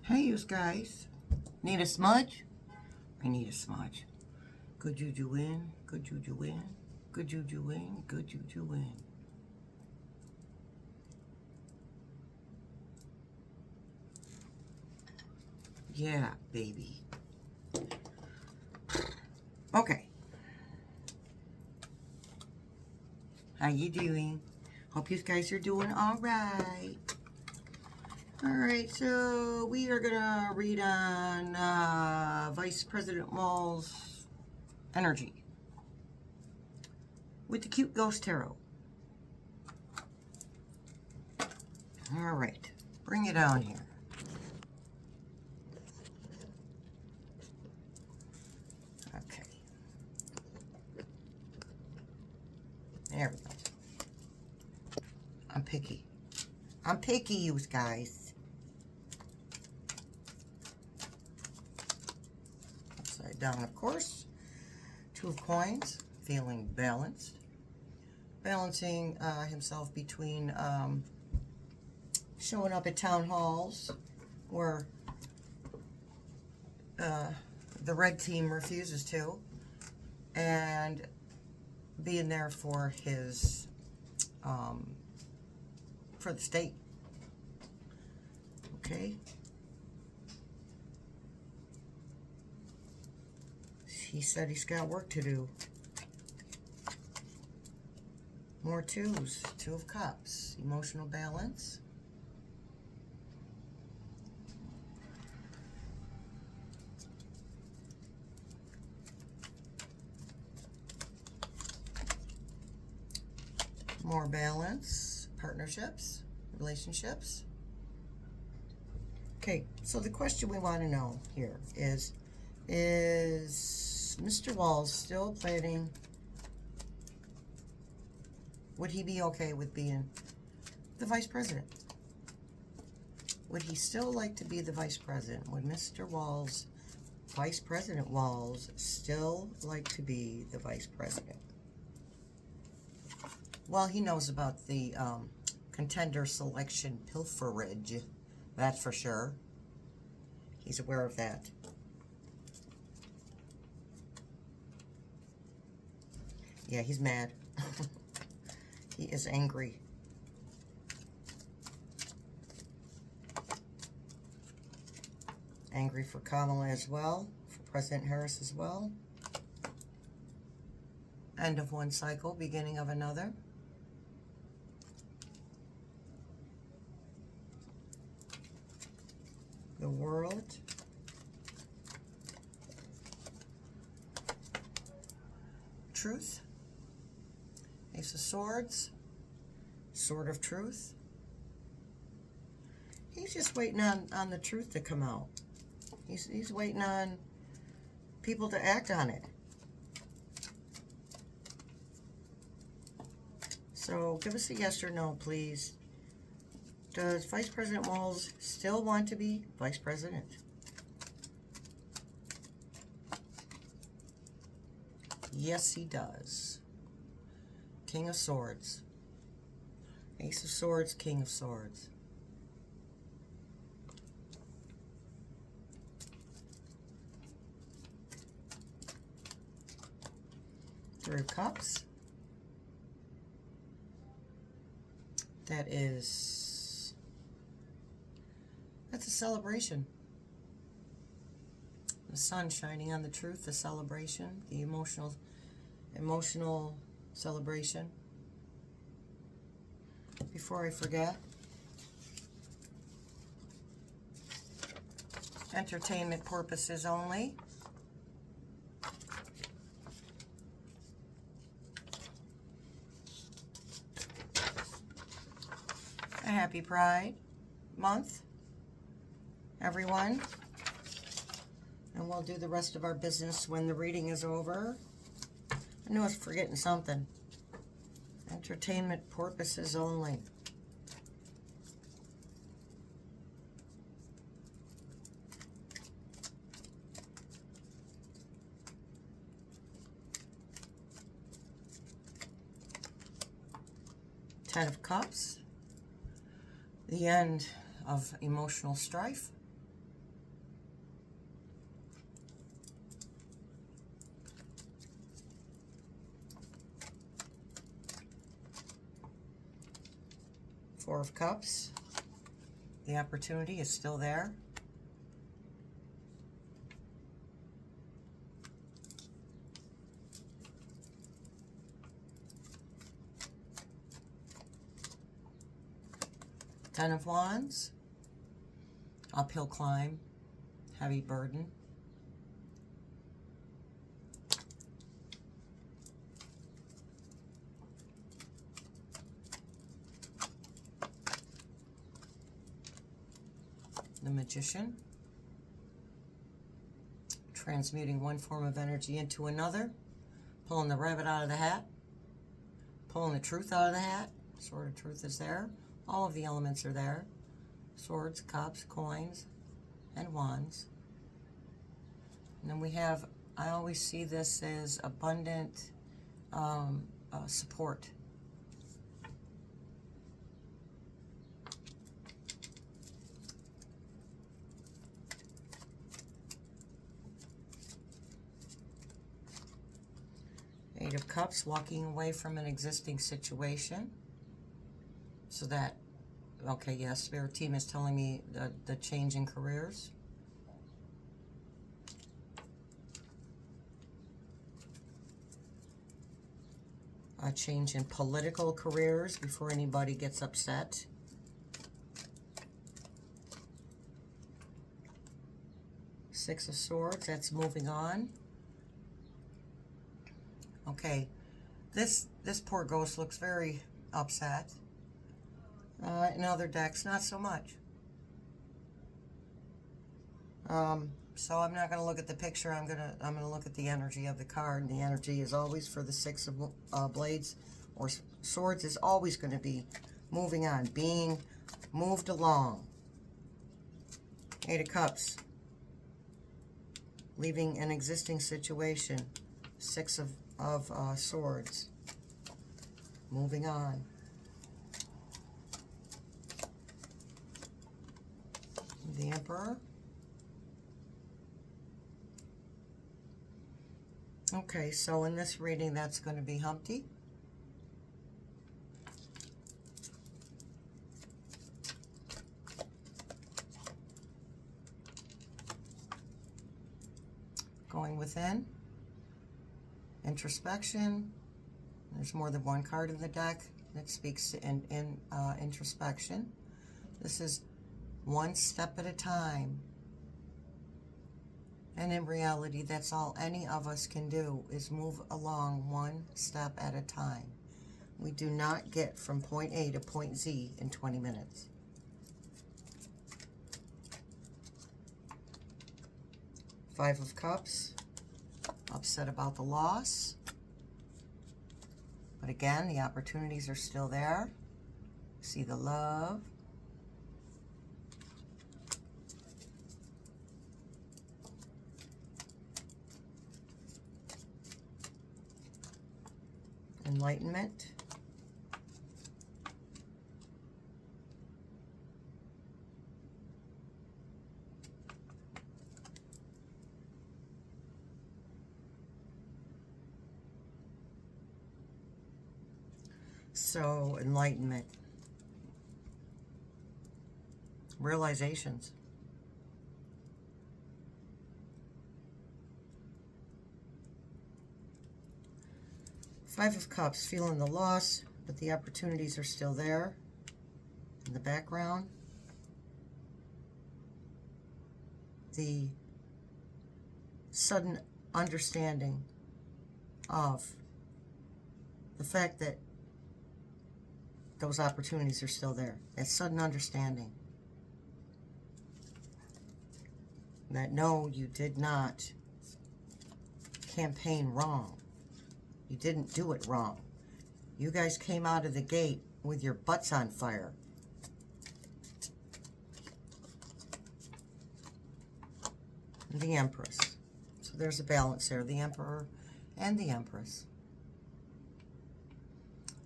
Hey, you guys. Need a smudge? I need a smudge. Good juju in, good juju in, good juju in, good juju in. Yeah, baby. Okay. How you doing? Hope you guys are doing all right. All right, so we are gonna read on Vice President Waltz energy with the cute ghost tarot. All right, bring it on here. Okay. There we go. I'm picky. I'm picky, you guys. Upside down, of course. Two of coins, feeling balanced. Balancing himself between showing up at town halls where the red team refuses to, and being there for his for the state. Okay. He said he's got work to do. More twos. Two of Cups. Emotional balance. More balance. Partnerships. Relationships. Okay, so the question we want to know here is Mr. Waltz still planning? Would he be okay with being the vice president? Would he still like to be the vice president? Would Mr. Waltz, Vice President Waltz, still like to be the vice president? Well, he knows about the contender selection pilferage. That's for sure. He's aware of that. Yeah, he's mad. He is angry. Angry for Kamala as well, for President Harris as well. End of one cycle, beginning of another. The World. Truth. Ace of Swords. Sword of Truth. He's just waiting on the truth to come out. He's waiting on people to act on it. So give us a yes or no, please. Does Vice President Waltz still want to be vice president? Yes, he does. King of Swords. Ace of Swords, King of Swords. Three of Cups. That's a celebration. The sun shining on the truth, the celebration, the emotional celebration. Before I forget, entertainment purposes only. A happy Pride Month, everyone. And we'll do the rest of our business when the reading is over. I knew I was forgetting something. Entertainment purposes only. Ten of Cups. The end of emotional strife. Four of Cups. The opportunity is still there. Ten of Wands. Uphill climb. Heavy burden. The Magician, transmuting one form of energy into another, pulling the rabbit out of the hat, pulling the truth out of the hat. Sword of Truth is there. All of the elements are there. Swords, cups, coins, and wands. And then we have, I always see this as abundant support. Eight of Cups, walking away from an existing situation. So that, okay, yes, Spirit Team is telling me the change in careers. A change in political careers before anybody gets upset. Six of Swords, that's moving on. Okay, this poor ghost looks very upset. In other decks, not so much. So I'm not going to look at the picture. I'm gonna look at the energy of the card. And the energy is always for the Six of Blades or Swords is always going to be moving on, being moved along. Eight of Cups, leaving an existing situation. Six of Swords, moving on. The Emperor. Okay, so in this reading, that's going to be Humpty. Going within. Introspection. There's more than one card in the deck that speaks in introspection. This is one step at a time. And in reality, that's all any of us can do is move along one step at a time. We do not get from point A to point Z in 20 minutes. Five of Cups, upset about the loss. But again, the opportunities are still there. See the love. Enlightenment. So, enlightenment. Realizations. Five of Cups, feeling the loss, but the opportunities are still there in the background. The sudden understanding of the fact that those opportunities are still there. That sudden understanding that no, you did not campaign wrong. You didn't do it wrong. You guys came out of the gate with your butts on fire. The Empress. So there's a balance there. The Emperor and the Empress.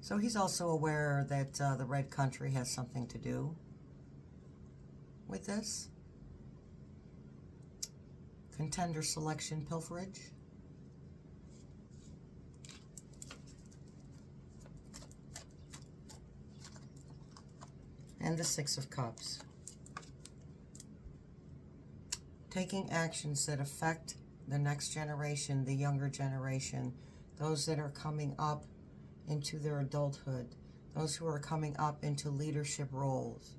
So he's also aware that the red country has something to do with this. Contender selection pilferage. and the Six of Cups. Taking actions that affect the next generation, the younger generation, those that are coming up into their adulthood, those who are coming up into leadership roles.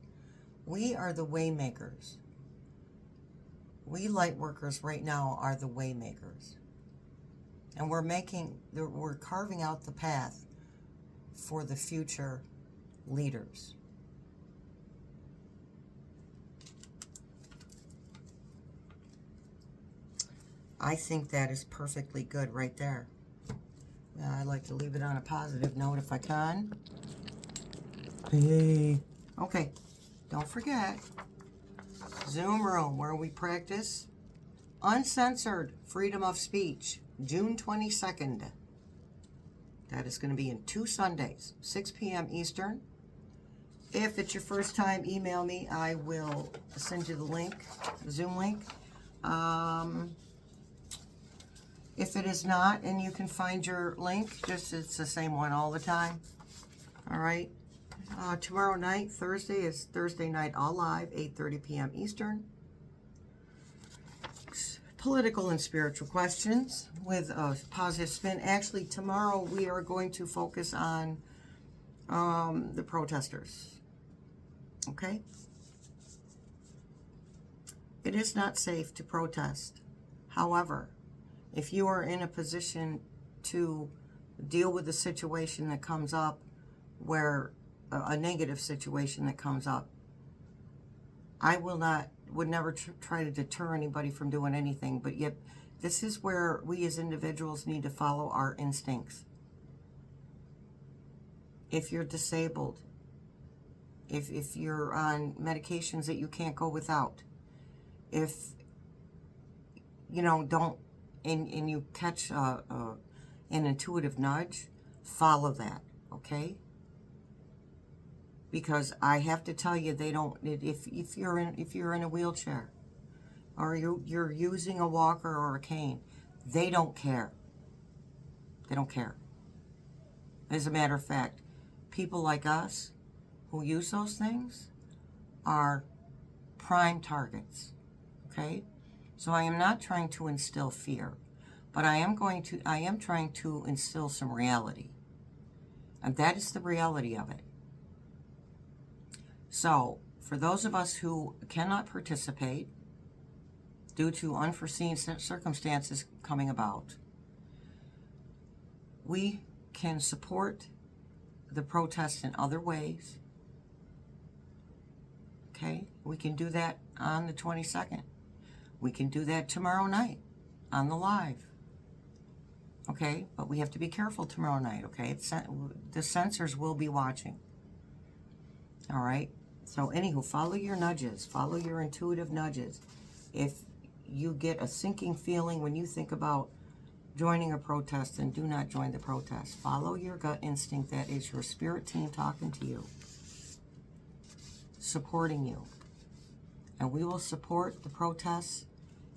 We are the way makers. We light workers right now are the way makers. And we're carving out the path for the future leaders. I think that is perfectly good right there. I like to leave it on a positive note if I can. Hey. Okay, don't forget, Zoom room where we practice uncensored freedom of speech, June 22nd. That is going to be in 2 Sundays, 6 p.m. Eastern. If it's your first time, email me. I will send you the link, the Zoom link. If it is not, and you can find your link, just it's the same one all the time. All right. Tomorrow night, Thursday, is Thursday Night All Live, 8:30 p.m. Eastern. Political and spiritual questions with a positive spin. Actually, tomorrow we are going to focus on the protesters. Okay? It is not safe to protest. However, if you are in a position to deal with a situation that comes up where a negative situation that comes up, I would never try to deter anybody from doing anything, but yet this is where we as individuals need to follow our instincts. If you're disabled, if you're on medications that you can't go without, if, you know, and you catch an intuitive nudge, follow that, okay? Because I have to tell you, they don't. If you're in a wheelchair, or you're using a walker or a cane, they don't care. They don't care. As a matter of fact, people like us who use those things are prime targets. Okay, so I am not trying to instill fear, but I am trying to instill some reality, and that is the reality of it. So, for those of us who cannot participate due to unforeseen circumstances coming about, we can support the protests in other ways. Okay? We can do that on the 22nd. We can do that tomorrow night on the live. Okay? But we have to be careful tomorrow night, okay? The censors will be watching. All right? So anywho, follow your nudges. Follow your intuitive nudges. If you get a sinking feeling when you think about joining a protest, then do not join the protest. Follow your gut instinct. That is your spirit team talking to you, supporting you. And we will support the protests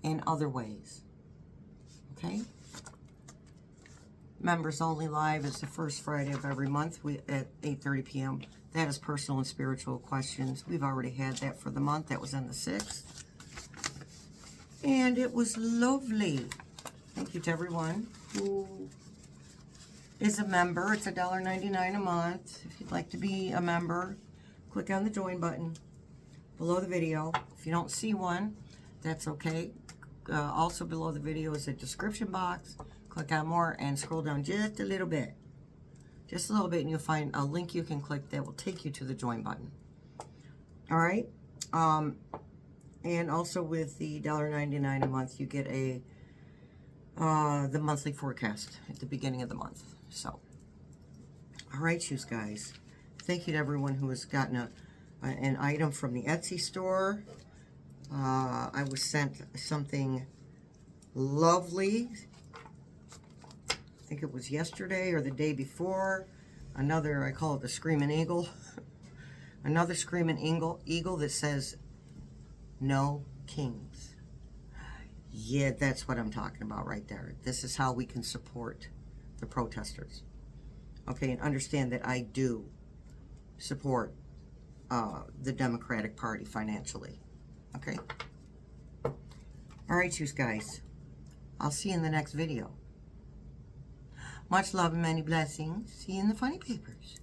in other ways. Okay? Members Only Live is the first Friday of every month at 8:30 p.m. That is personal and spiritual questions. We've already had that for the month. That was on the 6th. And it was lovely. Thank you to everyone who is a member. It's $1.99 a month. If you'd like to be a member, click on the join button below the video. If you don't see one, that's okay. Also below the video is a description box. Click on more and scroll down just a little bit. Just a little bit, and you'll find a link you can click that will take you to the join button. All right? And also with the $1.99 a month, you get the monthly forecast at the beginning of the month. So, all right, you guys. Thank you to everyone who has gotten an item from the Etsy store. I was sent something lovely. I think it was yesterday or the day before. Another, I call it the Screaming Eagle. Another Screaming Eagle that says, "No Kings." Yeah, that's what I'm talking about right there. This is how we can support the protesters. Okay, and understand that I do support the Democratic Party financially. Okay? All right, you guys. I'll see you in the next video. Much love and many blessings. See you in the funny papers.